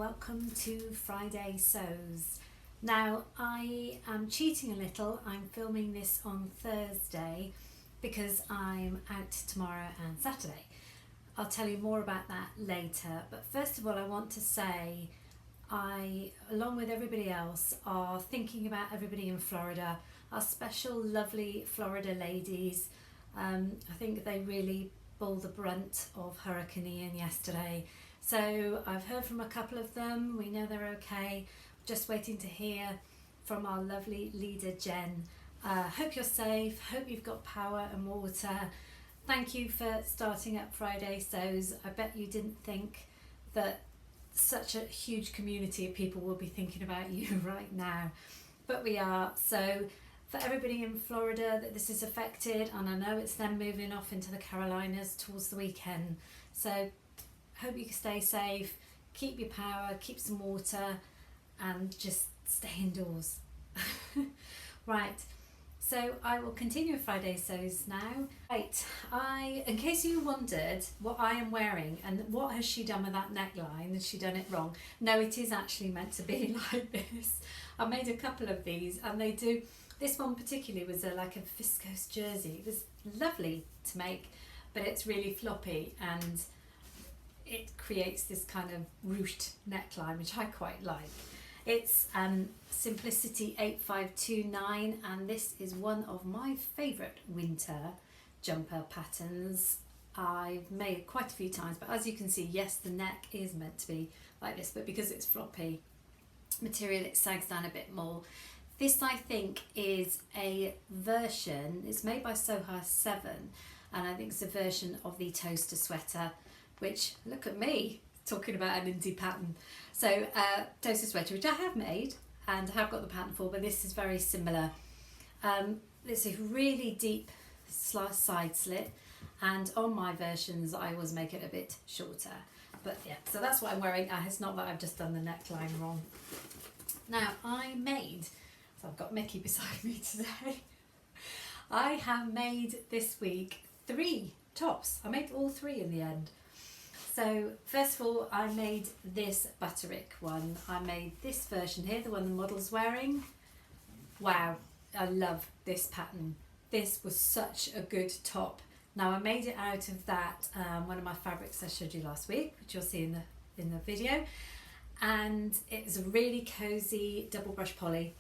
welcome to Friday Sews. Now I am cheating a little, I'm filming this on Thursday because I'm out tomorrow and Saturday. I'll tell you more about that later, but first of all I want to say I, along with everybody else, are thinking about everybody in Florida, our special lovely Florida ladies. I think they really bore the brunt of Hurricane Ian yesterday. So I've heard from a couple of them, we know they're okay, just waiting to hear from our lovely leader Jen. Hope you're safe, hope you've got power and water. Thank you for starting up Friday Sews. I bet you didn't think that such a huge community of people will be thinking about you right now, but we are. So for everybody in Florida that this is affected, and I know it's them moving off into the Carolinas towards the weekend, so hope you can stay safe, keep your power, keep some water, and just stay indoors. Right, so I will continue with Friday Sews now. Right, in case you wondered what I am wearing and what has she done with that neckline, has she done it wrong? No, it is actually meant to be like this. I made a couple of these and they do, this one particularly was like a viscose jersey. It was lovely to make, but it's really floppy and it creates this kind of ruched neckline, which I quite like. It's Simplicity 8529, and this is one of my favourite winter jumper patterns. I've made it quite a few times, but as you can see, yes, the neck is meant to be like this, but because it's floppy material, it sags down a bit more. This, I think, is a version, it's made by Soha 7, and I think it's a version of the toaster sweater, which, look at me talking about an indie pattern. So toaster sweater, which I have made and have got the pattern for, but this is very similar. It's a really deep side slit, and on my versions I always make it a bit shorter. But yeah, so that's what I'm wearing. It's not that I've just done the neckline wrong. Now I made, so I've got Mickey beside me today. I have made this week 3 tops. I made all 3 in the end. So first of all, I made this Butterick one. I made this version here, the one the model's wearing. Wow, I love this pattern. This was such a good top. Now I made it out of that one of my fabrics I showed you last week, which you'll see in the video, and it's a really cozy double brush poly.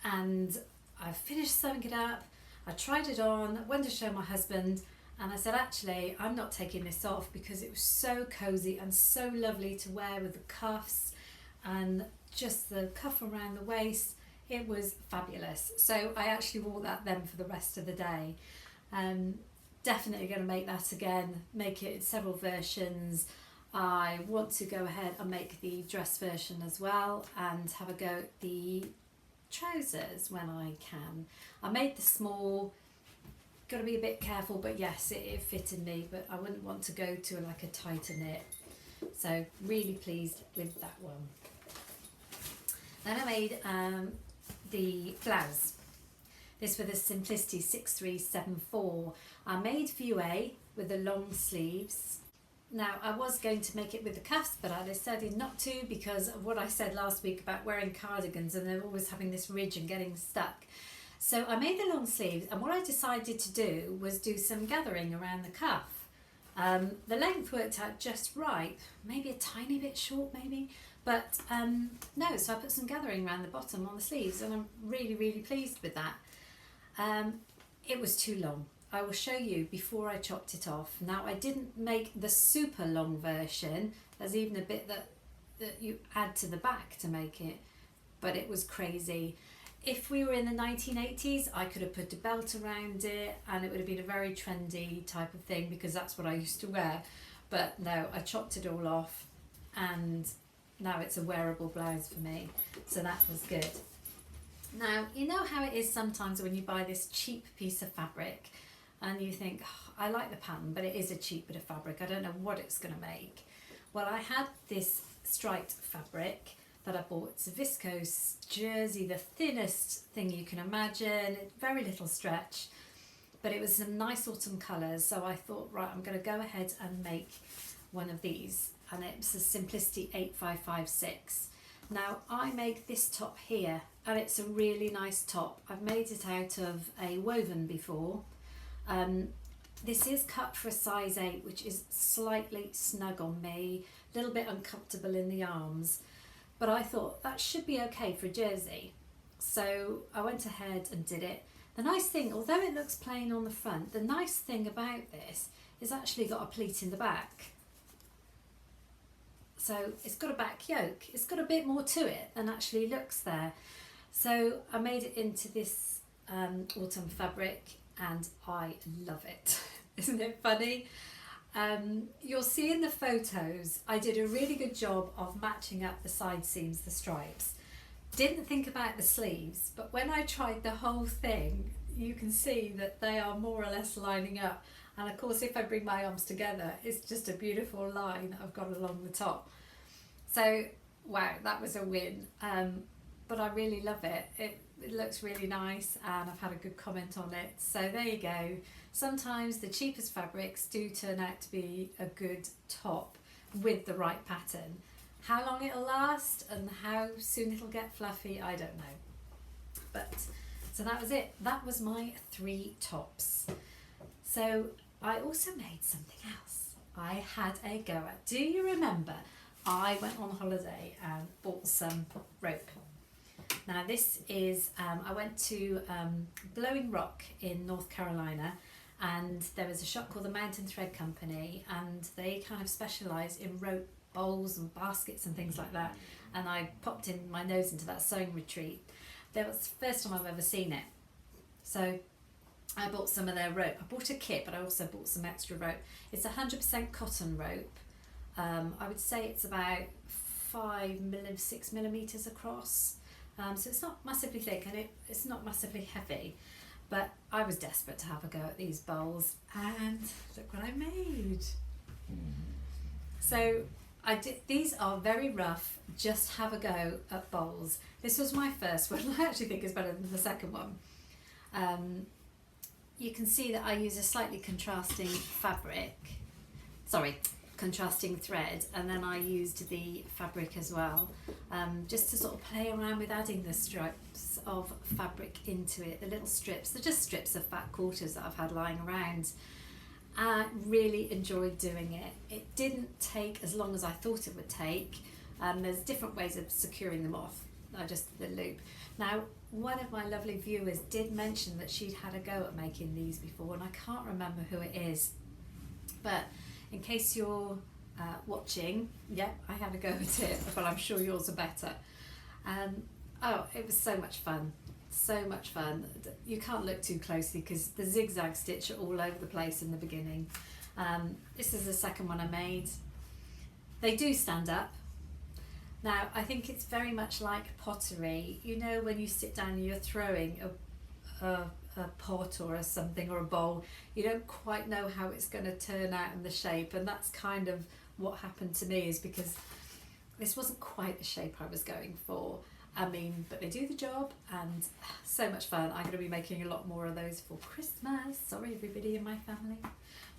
And I finished sewing it up. I tried it on, went to show my husband. And I said, actually, I'm not taking this off because it was so cozy and so lovely to wear with the cuffs and just the cuff around the waist. It was fabulous. So I actually wore that then for the rest of the day. Definitely going to make that again, make it several versions. I want to go ahead and make the dress version as well and have a go at the trousers when I can. I made the small. Got to be a bit careful, but yes, it fitted me, but I wouldn't want to go to like a tighter knit. So really pleased with that one. Then I made the blouse. This was the Simplicity 6374. I made view A with the long sleeves. Now I was going to make it with the cuffs, but I decided not to because of what I said last week about wearing cardigans and they're always having this ridge and getting stuck. So I made the long sleeves, and what I decided to do was do some gathering around the cuff. The length worked out just right, maybe a tiny bit short maybe, but no, so I put some gathering around the bottom on the sleeves, and I'm really pleased with that. It was too long. I will show you before I chopped it off. Now I didn't make the super long version, there's even a bit that you add to the back to make it, but it was crazy. If we were in the 1980s, I could have put a belt around it and it would have been a very trendy type of thing because that's what I used to wear. But no, I chopped it all off and now it's a wearable blouse for me. So that was good. Now, you know how it is sometimes when you buy this cheap piece of fabric and you think, oh, I like the pattern, but it is a cheap bit of fabric. I don't know what it's going to make. Well, I had this striped fabric that I bought. It's a viscose jersey, the thinnest thing you can imagine, very little stretch, but it was some nice autumn colours, so I thought, right, I'm going to go ahead and make one of these. and it's a Simplicity 8556. Now I make this top here, and it's a really nice top. I've made it out of a woven before. This is cut for a size 8, which is slightly snug on me, a little bit uncomfortable in the arms, but I thought that should be okay for a jersey. So I went ahead and did it. The nice thing, although it looks plain on the front, the nice thing about this is actually got a pleat in the back. So it's got a back yoke. It's got a bit more to it than actually looks there. So I made it into this autumn fabric, and I love it. Isn't it funny? You'll see in the photos I did a really good job of matching up the side seams, the stripes. Didn't think about the sleeves, but when I tried the whole thing, you can see that they are more or less lining up. And of course, if I bring my arms together, it's just a beautiful line that I've got along the top. So wow, that was a win. But I really love it. It looks really nice, and I've had a good comment on it. So there you go. Sometimes the cheapest fabrics do turn out to be a good top with the right pattern. How long it'll last and how soon it'll get fluffy, I don't know. But so that was it. That was my 3 tops. So I also made something else. I had a go at. Do you remember? I went on holiday and bought some rope. Now this is, I went to Blowing Rock in North Carolina, and there was a shop called the Mountain Thread Company, and they kind of specialise in rope bowls and baskets and things like that. And I popped in my nose into that sewing retreat. That was the first time I've ever seen it. So I bought some of their rope. I bought a kit, but I also bought some extra rope. It's 100% cotton rope. I would say it's about 6 millimeters across. So it's not massively thick, and it's not massively heavy. But I was desperate to have a go at these bowls, and look what I made. So I did. These are very rough. Just have a go at bowls. This was my first one. I actually think it's better than the second one. You can see that I use a slightly contrasting contrasting thread, and then I used the fabric as well, just to sort of play around with adding the strips of fabric into it. The little strips, they're just strips of fat quarters that I've had lying around. I really enjoyed doing it. It didn't take as long as I thought it would take. There's different ways of securing them off, not just the loop. Now, one of my lovely viewers did mention that she'd had a go at making these before, and I can't remember who it is, but in case you're watching, yep, I had a go at it, but I'm sure yours are better. Oh, it was so much fun. So much fun. You can't look too closely because the zigzag stitch are all over the place in the beginning. This is the second one I made. They do stand up. Now, I think it's very much like pottery. You know, when you sit down and you're throwing a pot or something or a bowl, you don't quite know how it's going to turn out in the shape, and that's kind of what happened to me, is because this wasn't quite the shape I was going for. I mean, but they do the job, and so much fun. I'm going to be making a lot more of those for Christmas. Sorry everybody in my family,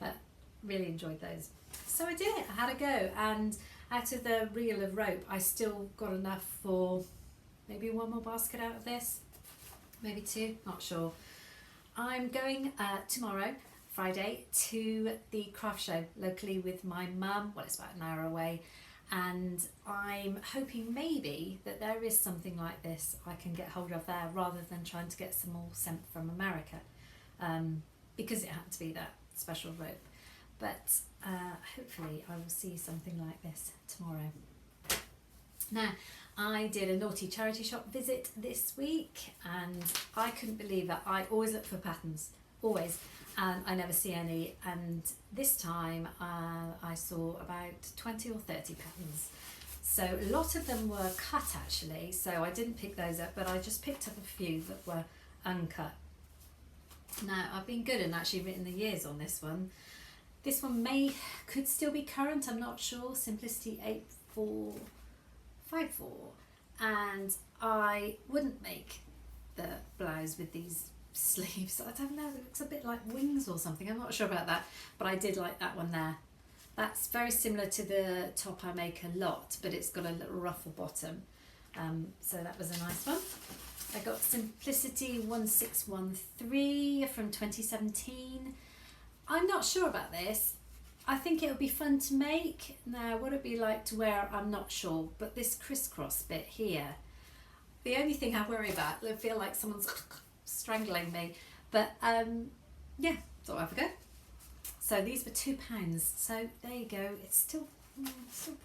but really enjoyed those. So I did it, I had a go, and out of the reel of rope I still got enough for maybe one more basket out of this, maybe 2, not sure. I'm going tomorrow, Friday, to the craft show locally with my mum. Well, it's about an hour away, and I'm hoping maybe that there is something like this I can get hold of there, rather than trying to get some more sent from America, because it had to be that special rope. But hopefully I will see something like this tomorrow. Now, I did a naughty charity shop visit this week, and I couldn't believe it. I always look for patterns, always, and I never see any, and this time I saw about 20 or 30 patterns. So a lot of them were cut actually, so I didn't pick those up, but I just picked up a few that were uncut. Now, I've been good and actually written the years on this one. This one could still be current, I'm not sure. Simplicity 8454, and I wouldn't make the blouse with these sleeves. I don't know, it looks a bit like wings or something, I'm not sure about that, but I did like that one there. That's very similar to the top I make a lot, but it's got a little ruffle bottom. So that was a nice one. I got Simplicity 1613 from 2017. I'm not sure about this. I think it would be fun to make. Now, what it'd be like to wear, I'm not sure, but this crisscross bit here, the only thing I worry about, I feel like someone's strangling me, but yeah, thought I'd have a go. So these were £2, so there you go. It's still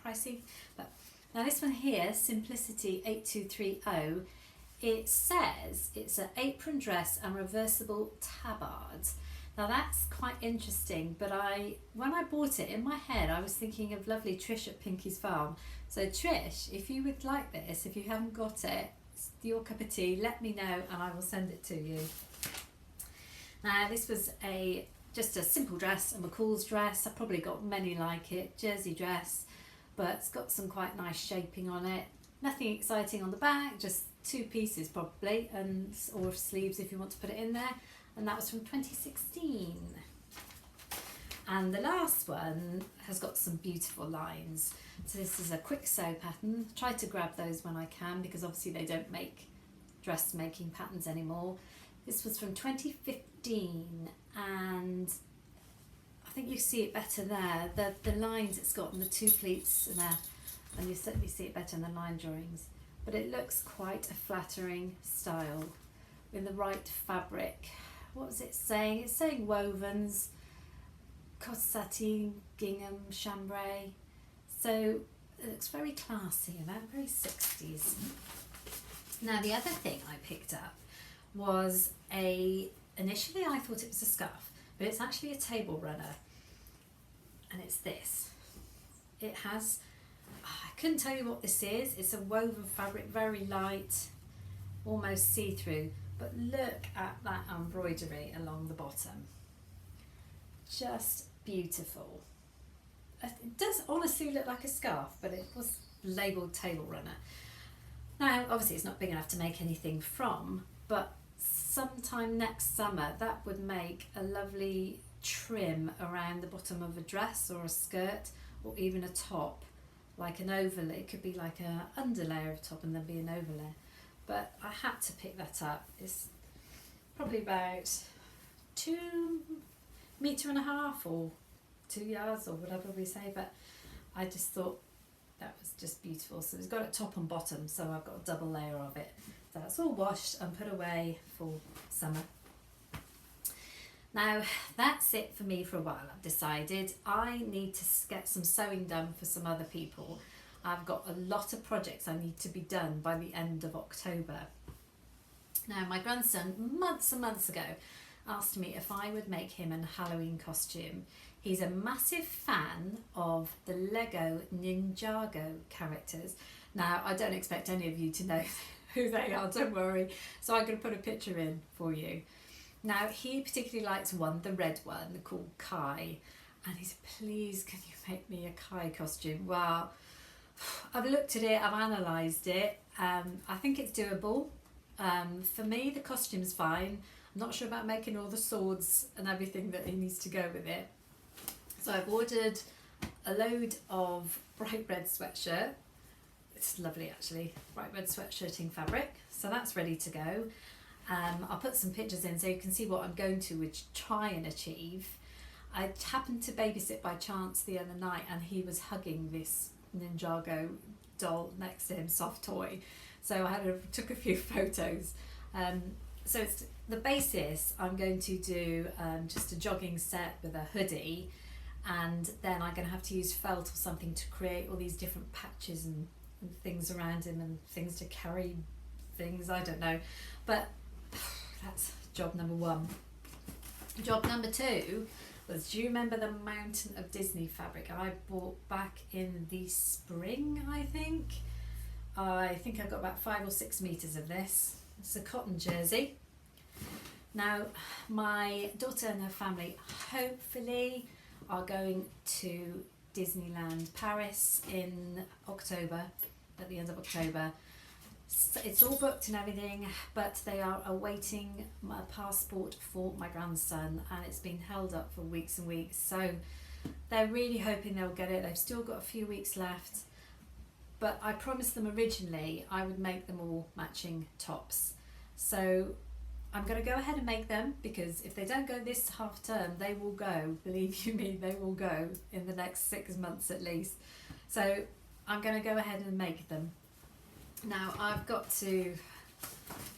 pricey, but now this one here, Simplicity 8230, it says it's an apron dress and reversible tabard. Now that's quite interesting, but when I bought it, in my head I was thinking of lovely Trish at Pinky's Farm. So Trish, if you would like this, if you haven't got it, it's your cup of tea, let me know and I will send it to you. Now this was just a simple dress, a McCall's dress. I've probably got many like it, jersey dress, but it's got some quite nice shaping on it. Nothing exciting on the back, just 2 pieces probably, or sleeves if you want to put it in there. And that was from 2016. And the last one has got some beautiful lines. So this is a quick sew pattern. Try to grab those when I can, because obviously they don't make dressmaking patterns anymore. This was from 2015, and I think you see it better there. The lines it's got and the 2 pleats in there, and you certainly see it better in the line drawings. But it looks quite a flattering style in the right fabric. What was it saying? It's saying wovens, cos sateen, gingham, chambray. So it looks very classy, very 60s. Now the other thing I picked up was initially I thought it was a scarf, but it's actually a table runner, and it's this. It has, I couldn't tell you what this is. It's a woven fabric, very light, almost see-through, but look at that embroidery along the bottom. Just beautiful. It does honestly look like a scarf, but it was labelled table runner. Now obviously it's not big enough to make anything from, but sometime next summer that would make a lovely trim around the bottom of a dress or a skirt, or even a top, like an overlay. It could be like an underlayer of top and then be an overlay. But I had to pick that up. It's probably about 2.5 meters or 2 yards or whatever we say, but I just thought that was just beautiful. So it's got a top and bottom, so I've got a double layer of it. So that's all washed and put away for summer. Now that's it for me for a while. I've decided I need to get some sewing done for some other people. I've got a lot of projects I need to be done by the end of October. Now my grandson, months and months ago, asked me if I would make him a Halloween costume. He's a massive fan of the Lego Ninjago characters. Now I don't expect any of you to know who they are, don't worry. So I'm going to put a picture in for you. Now he particularly likes one, the red one, called Kai. And he said, please can you make me a Kai costume? Well, I've looked at it, I've analysed it. I think it's doable. For me, the costume's fine. I'm not sure about making all the swords and everything that he needs to go with it. So I've ordered a load of bright red sweatshirt. It's lovely actually, bright red sweatshirting fabric. So that's ready to go. I'll put some pictures in so you can see what I'm going to try and achieve. I happened to babysit by chance the other night, and he was hugging this Ninjago doll next to him, soft toy. So I took a few photos. So it's the basis. I'm going to do just a jogging set with a hoodie, and then I'm going to have to use felt or something to create all these different patches and things around him and things to carry things, I don't know. But that's job number 1. Job number 2 was, do you remember the Mountain of Disney fabric I bought back in the spring, I think? I think I've got about 5 or 6 meters of this. It's a cotton jersey. Now my daughter and her family hopefully are going to Disneyland Paris in October, at the end of October. So it's all booked and everything, but they are awaiting my passport for my grandson, and it's been held up for weeks and weeks. So They're really hoping they'll get it. They've still got a few weeks left, but I promised them originally I would make them all matching tops. So I'm going to go ahead and make them, because if they don't go this half term, they will go. Believe you me, they will go in the next 6 months at least. So I'm going to go ahead and make them. Now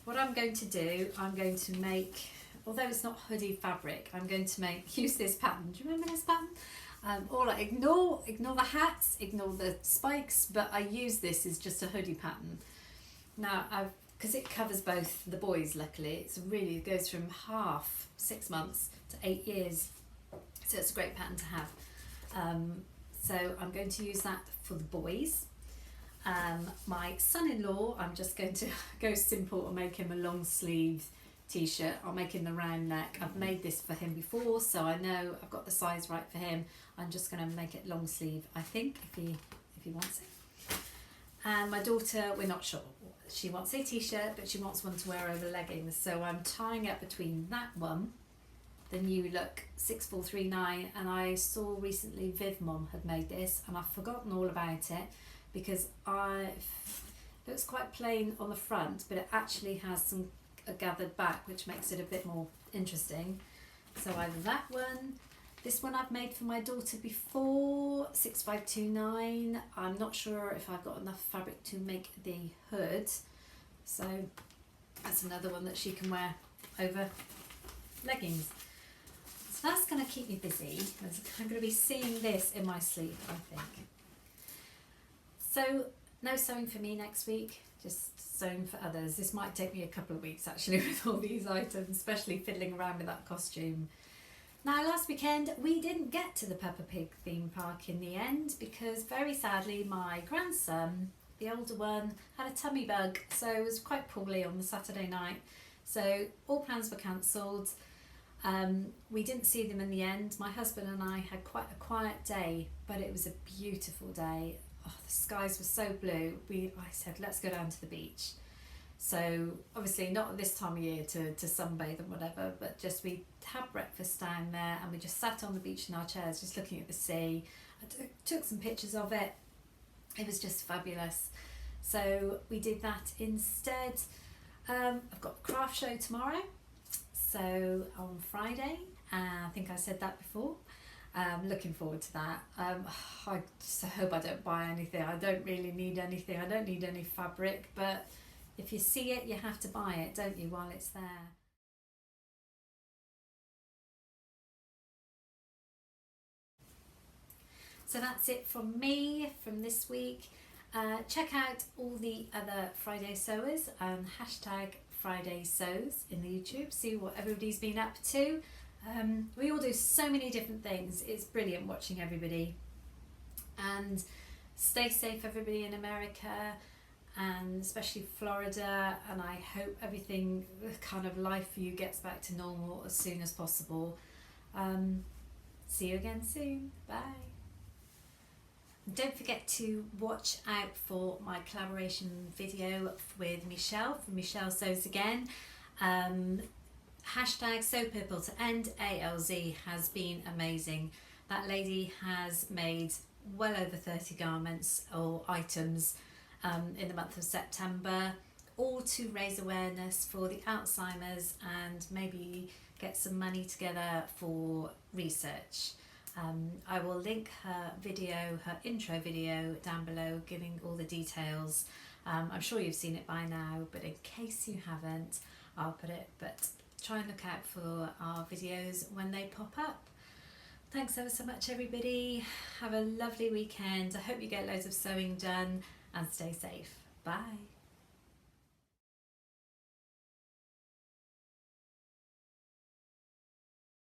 what I'm going to do, I'm going to make, although it's not hoodie fabric, I'm going to use this pattern. Do you remember this pattern? Ignore the hats, ignore the spikes, but I use this as just a hoodie pattern. Now, because it covers both the boys, luckily, it goes from half 6 months to 8 years, so it's a great pattern to have. So I'm going to use that for the boys. My son-in-law, I'm just going to go simple and make him a long sleeve t-shirt. I'll make him the round neck. I've made this for him before, so I know I've got the size right for him. I'm just going to make it long sleeve, I think, if he wants it. And my daughter, we're not sure. She wants a t-shirt, but she wants one to wear over leggings, so I'm tying up between that one, the new look 6439, and I saw recently Viv Mom had made this, and I've forgotten all about it because it looks quite plain on the front, but it actually has some gathered back, which makes it a bit more interesting. So either that one, this one I've made for my daughter before, 6529. I'm not sure if I've got enough fabric to make the hood, so that's another one that she can wear over leggings. So that's going to keep me busy. I'm going to be seeing this in my sleep, I think. So no sewing for me next week, just sewing for others. This might take me a couple of weeks actually with all these items, especially fiddling around with that costume. Now, last weekend we didn't get to the Peppa Pig theme park in the end because very sadly my grandson, the older one, had a tummy bug, so it was quite poorly on the Saturday night. So all plans were cancelled. We didn't see them in the end. My husband and I had quite a quiet day, but it was a beautiful day. Oh, the skies were so blue. I said, let's go down to the beach. So obviously not at this time of year to sunbathe and whatever, but just we had breakfast down there and we just sat on the beach in our chairs just looking at the sea. I took some pictures of it. It was just fabulous. So we did that instead. I've got the craft show tomorrow, so on Friday, I think I said that before. Looking forward to that. I just hope I don't buy anything. I don't really need anything. I don't need any fabric, but if you see it, you have to buy it, don't you, while it's there. So that's it from me from this week. Check out all the other Friday sewers and hashtag Friday sews in the YouTube. See what everybody's been up to. We all do so many different things. It's brilliant watching everybody. And stay safe, everybody in America, and especially Florida. And I hope everything, kind of life for you, gets back to normal as soon as possible. See you again soon. Bye. Don't forget to watch out for my collaboration video with Michelle from Michelle Sews Again. Hashtag Sew People to End ALZ has been amazing. That lady has made well over 30 garments or items in the month of September, all to raise awareness for the Alzheimer's and maybe get some money together for research. I will link her video, her intro video down below, giving all the details. I'm sure you've seen it by now, but in case you haven't, I'll put it, but try and look out for our videos when they pop up. Thanks ever so much, everybody. Have a lovely weekend. I hope you get loads of sewing done and stay safe. Bye.